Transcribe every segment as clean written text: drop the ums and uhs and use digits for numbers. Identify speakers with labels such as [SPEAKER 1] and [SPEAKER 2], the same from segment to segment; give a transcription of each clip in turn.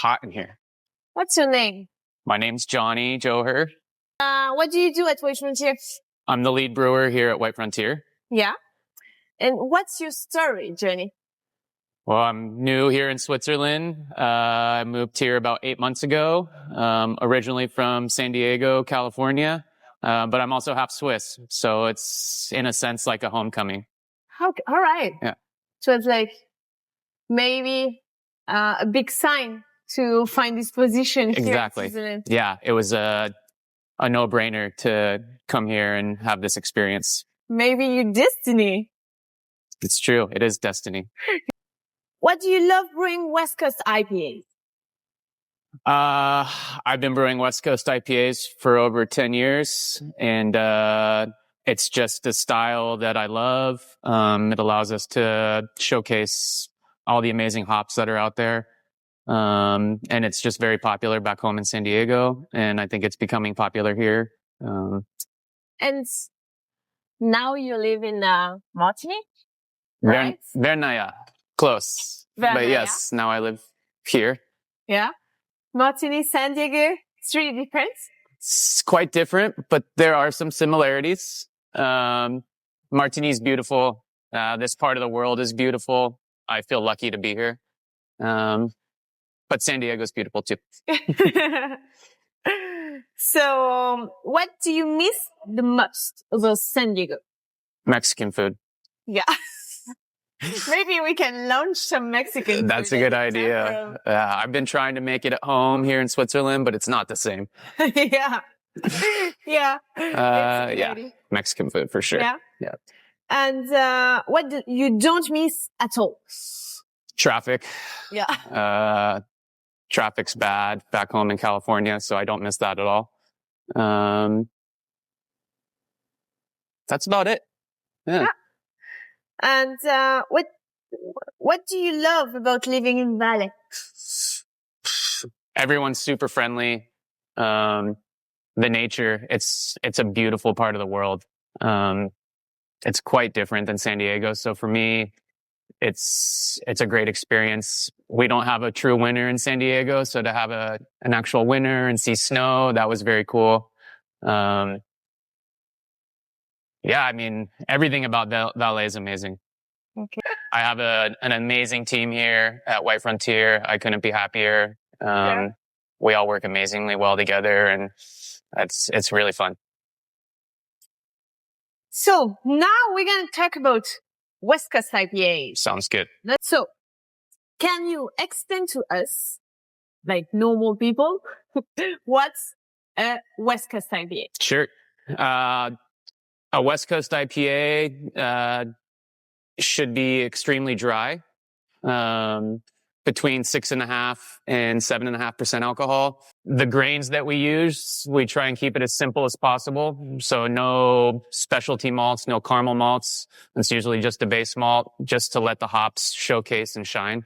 [SPEAKER 1] hot in here.
[SPEAKER 2] What's your name?
[SPEAKER 1] My name's Johnny Johur.
[SPEAKER 2] What do you do at WhiteFrontier?
[SPEAKER 1] I'm the lead brewer here at WhiteFrontier.
[SPEAKER 2] Yeah. And what's your story, Johnny?
[SPEAKER 1] Well, I'm new here in Switzerland. I moved here about 8 months ago, originally from San Diego, California. But I'm also half Swiss. So it's, in a sense, like a homecoming.
[SPEAKER 2] All right.
[SPEAKER 1] Yeah.
[SPEAKER 2] So it's like maybe a big sign to find this position here
[SPEAKER 1] Exactly.
[SPEAKER 2] in Switzerland.
[SPEAKER 1] Yeah, it was a no-brainer to come here and have this experience.
[SPEAKER 2] Maybe your destiny.
[SPEAKER 1] It's true. It is destiny.
[SPEAKER 2] What do you love brewing West Coast IPAs?
[SPEAKER 1] I've been brewing West Coast IPAs for over 10 years, and it's just a style that I love. It allows us to showcase all the amazing hops that are out there. And it's just very popular back home in San Diego, and I think it's becoming popular here.
[SPEAKER 2] And now you live in Martigny, right?
[SPEAKER 1] Vernaya, close.
[SPEAKER 2] Vernaya.
[SPEAKER 1] But yes, now I live here.
[SPEAKER 2] Yeah. Martigny, San Diego, it's really different.
[SPEAKER 1] It's quite different, but there are some similarities. Martigny is beautiful. This part of the world is beautiful. I feel lucky to be here. But San Diego is beautiful too.
[SPEAKER 2] So, what do you miss the most about San Diego?
[SPEAKER 1] Mexican food.
[SPEAKER 2] Yeah. Maybe we can launch some Mexican food.
[SPEAKER 1] That's a good idea. I've been trying to make it at home here in Switzerland, but it's not the same.
[SPEAKER 2] Yeah. Yeah.
[SPEAKER 1] Yeah. Mexican food for sure.
[SPEAKER 2] Yeah.
[SPEAKER 1] Yeah.
[SPEAKER 2] And what do you don't miss at all?
[SPEAKER 1] Traffic.
[SPEAKER 2] Yeah.
[SPEAKER 1] Traffic's bad back home in California, so I don't miss that at all. That's about it. Yeah.
[SPEAKER 2] And what do you love about living in Valley?
[SPEAKER 1] Everyone's super friendly. The nature, it's a beautiful part of the world. It's quite different than San Diego. So for me, it's a great experience. We don't have a true winter in San Diego. So to have an actual winter and see snow, that was very cool. Yeah, I mean, everything about Valet is amazing.
[SPEAKER 2] Okay.
[SPEAKER 1] I have an amazing team here at WhiteFrontier. I couldn't be happier.
[SPEAKER 2] Yeah.
[SPEAKER 1] We all work amazingly well together, and it's really fun.
[SPEAKER 2] So now we're going to talk about West Coast IPAs.
[SPEAKER 1] Sounds good.
[SPEAKER 2] So can you explain to us, like normal people, what's a West Coast IPA?
[SPEAKER 1] Sure. A West Coast IPA should be extremely dry, between 6.5% and 7.5% alcohol. The grains that we use, we try and keep it as simple as possible. So no specialty malts, no caramel malts. It's usually just a base malt, just to let the hops showcase and shine.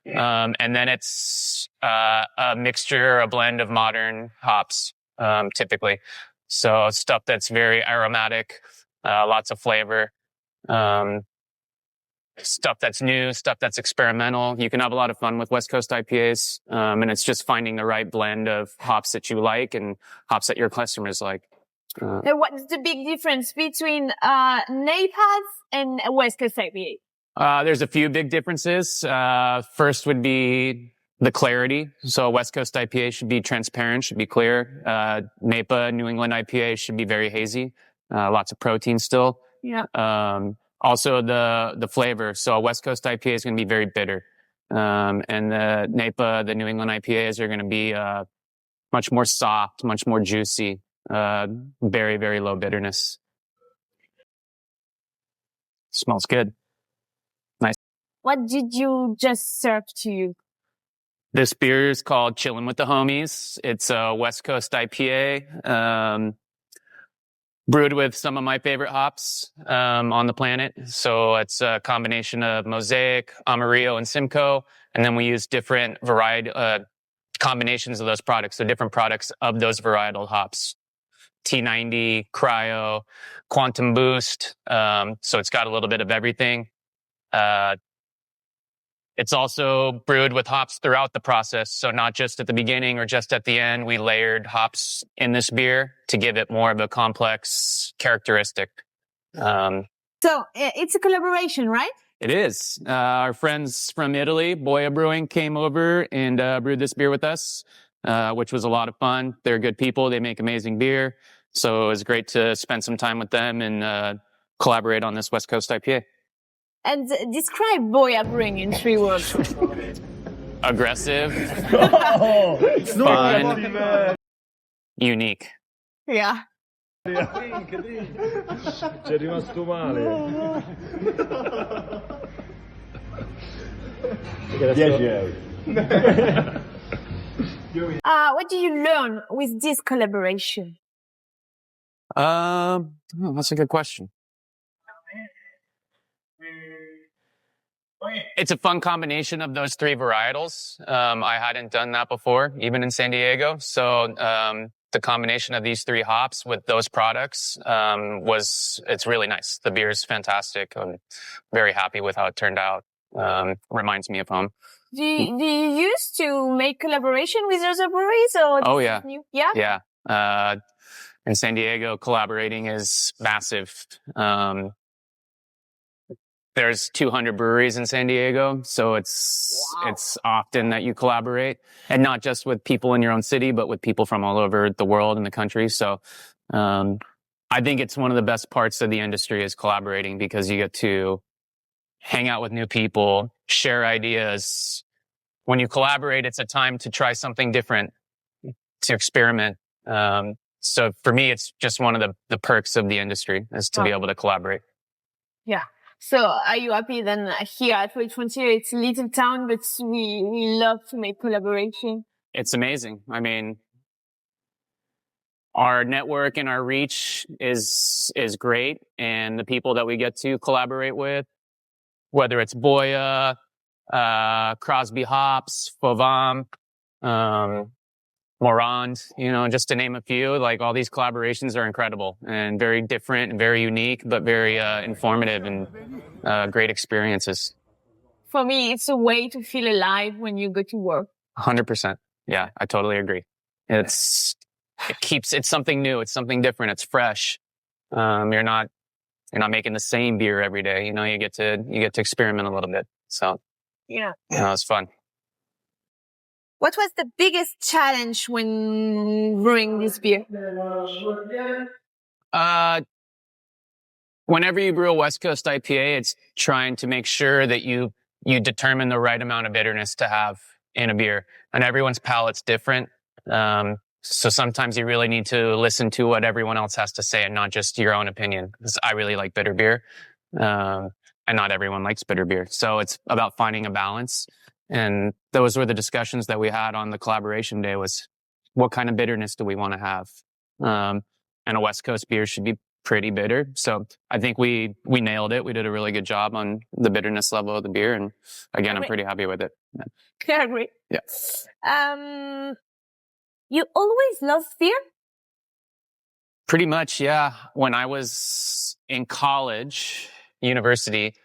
[SPEAKER 1] And then it's a mixture, a blend of modern hops, typically. So stuff that's very aromatic, lots of flavor. Stuff that's new, stuff that's experimental. You can have a lot of fun with West Coast IPAs. And it's just finding the right blend of hops that you like and hops that your customers like.
[SPEAKER 2] And what's the big difference between NEIPAs and West Coast IPA?
[SPEAKER 1] There's a few big differences. First would be the clarity. So a West Coast IPA should be transparent, should be clear. NEIPA, New England IPA, should be very hazy. Lots of protein still.
[SPEAKER 2] Yeah.
[SPEAKER 1] Also the flavor. So a West Coast IPA is going to be very bitter. And the NEIPA, the New England IPAs are going to be, much more soft, much more juicy, very, very low bitterness. Smells good. Nice.
[SPEAKER 2] What did you just serve to you?
[SPEAKER 1] This beer is called Chillin' with the Homies. It's a West Coast IPA. Brewed with some of my favorite hops on the planet. So it's a combination of Mosaic, Amarillo, and Simcoe. And then we use different variety combinations of those products. So different products of those varietal hops. T90, Cryo, Quantum Boost. So it's got a little bit of everything. It's also brewed with hops throughout the process. So not just at the beginning or just at the end. We layered hops in this beer to give it more of a complex characteristic.
[SPEAKER 2] So it's a collaboration, right?
[SPEAKER 1] It is. Our friends from Italy, Boia Brewing, came over and brewed this beer with us, which was a lot of fun. They're good people. They make amazing beer. So it was great to spend some time with them and collaborate on this West Coast IPA.
[SPEAKER 2] And describe Boia Brewing in 3 words.
[SPEAKER 1] Aggressive, fun, unique.
[SPEAKER 2] Yeah.
[SPEAKER 3] C'è rimasto male. 10 euro.
[SPEAKER 2] What do you learn with this collaboration?
[SPEAKER 1] That's a good question. It's a fun combination of those 3 varietals. I hadn't done that before, even in San Diego. So the combination of these 3 hops with those products it's really nice. The beer is fantastic. I'm very happy with how it turned out. Reminds me of home.
[SPEAKER 2] Do you used to make collaboration with other breweries? Or
[SPEAKER 1] Oh, yeah.
[SPEAKER 2] New? Yeah?
[SPEAKER 1] Yeah. In San Diego, collaborating is massive. There's 200 breweries in San Diego, so it's often that you collaborate, and not just with people in your own city, but with people from all over the world and the country. So I think it's one of the best parts of the industry is collaborating, because you get to hang out with new people, share ideas. When you collaborate, it's a time to try something different, to experiment. So for me, it's just one of the perks of the industry is to be able to collaborate.
[SPEAKER 2] Yeah. So are you happy then here at WhiteFrontier? It's a little town, but we love to make collaboration.
[SPEAKER 1] It's amazing. I mean, our network and our reach is great. And the people that we get to collaborate with, whether it's Boia, Crosby Hops, Fauvam, Morand, just to name a few, like all these collaborations are incredible and very different and very unique, but very informative and great experiences.
[SPEAKER 2] For me, it's a way to feel alive when you go to work.
[SPEAKER 1] 100%. Yeah, I totally agree. It's something new. It's something different. It's fresh. You're not making the same beer every day. You get to experiment a little bit. So
[SPEAKER 2] yeah,
[SPEAKER 1] it's fun.
[SPEAKER 2] What was the biggest challenge when brewing this beer?
[SPEAKER 1] Whenever you brew a West Coast IPA, it's trying to make sure that you determine the right amount of bitterness to have in a beer. And everyone's palate's different. So sometimes you really need to listen to what everyone else has to say and not just your own opinion. Because I really like bitter beer. And not everyone likes bitter beer. So it's about finding a balance. And those were the discussions that we had on the collaboration day, was what kind of bitterness do we want to have? And a West Coast beer should be pretty bitter. So I think we nailed it. We did a really good job on the bitterness level of the beer. And again, I'm pretty happy with it.
[SPEAKER 2] Yeah. Great.
[SPEAKER 1] Yeah.
[SPEAKER 2] You always loved beer?
[SPEAKER 1] Pretty much, yeah. When I was in college, university,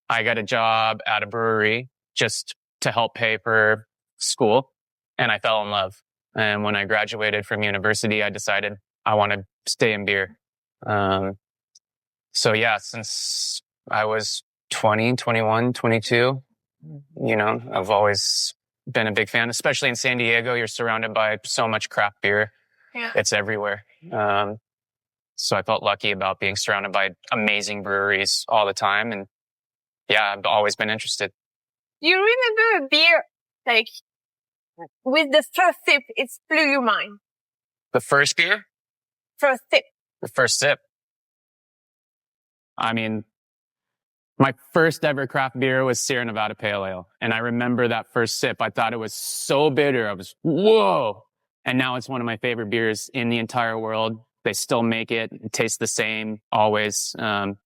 [SPEAKER 1] I got a job at a brewery just to help pay for school, and I fell in love. And when I graduated from university, I decided I want to stay in beer. So yeah, since I was 20, 21, 22, I've always been a big fan, especially in San Diego. You're surrounded by so much craft beer.
[SPEAKER 2] Yeah.
[SPEAKER 1] It's everywhere. So I felt lucky about being surrounded by amazing breweries all the time. And yeah, I've always been interested.
[SPEAKER 2] Do you remember a beer, like, with the first sip, it blew your mind?
[SPEAKER 1] The first beer?
[SPEAKER 2] First sip.
[SPEAKER 1] The first sip. I mean, my first ever craft beer was Sierra Nevada Pale Ale. And I remember that first sip. I thought it was so bitter. I was, whoa. And now it's one of my favorite beers in the entire world. They still make it. It tastes the same always. And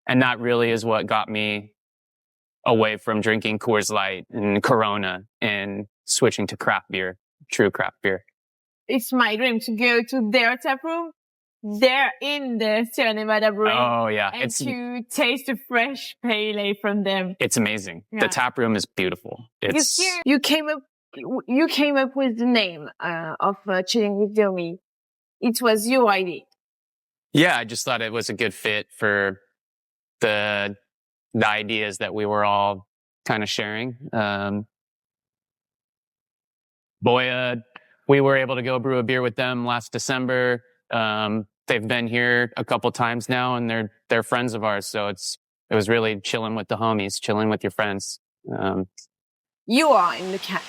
[SPEAKER 1] that really is what got me away from drinking Coors Light and Corona and switching to craft beer, true craft beer.
[SPEAKER 2] It's my dream to go to their tap room there in the Sierra Nevada Brewing.
[SPEAKER 1] Oh yeah.
[SPEAKER 2] And to taste the fresh pale ale from them.
[SPEAKER 1] It's amazing.
[SPEAKER 2] Yeah.
[SPEAKER 1] The tap room is beautiful.
[SPEAKER 2] Because here you came up with the name, of, Chilling with the Homie. It was your idea.
[SPEAKER 1] Yeah, I just thought it was a good fit for the ideas that we were all kind of sharing. Boia, we were able to go brew a beer with them last December. They've been here a couple times now, and they're friends of ours. So it was really chilling with the homies, chilling with your friends.
[SPEAKER 2] You are in the cat.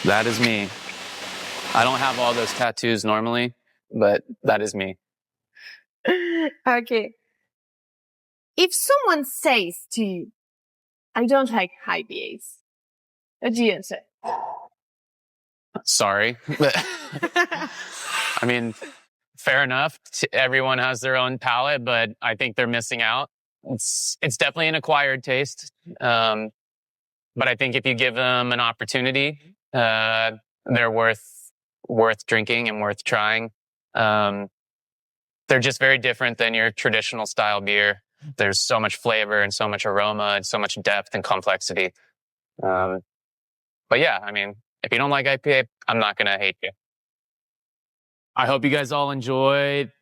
[SPEAKER 1] That is me. I don't have all those tattoos normally, but that is me.
[SPEAKER 2] Okay. If someone says to you, I don't like IPAs, what do you answer?
[SPEAKER 1] Sorry. I mean, fair enough. Everyone has their own palate, but I think they're missing out. It's definitely an acquired taste. But I think if you give them an opportunity, they're worth drinking and worth trying. They're just very different than your traditional style beer. There's so much flavor and so much aroma and so much depth and complexity. But yeah, I mean, if you don't like IPA, I'm not going to hate you. I hope you guys all enjoyed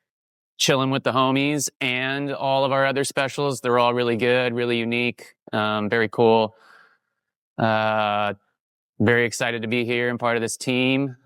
[SPEAKER 1] chilling with the homies and all of our other specials. They're all really good, really unique, very cool. Very excited to be here and part of this team.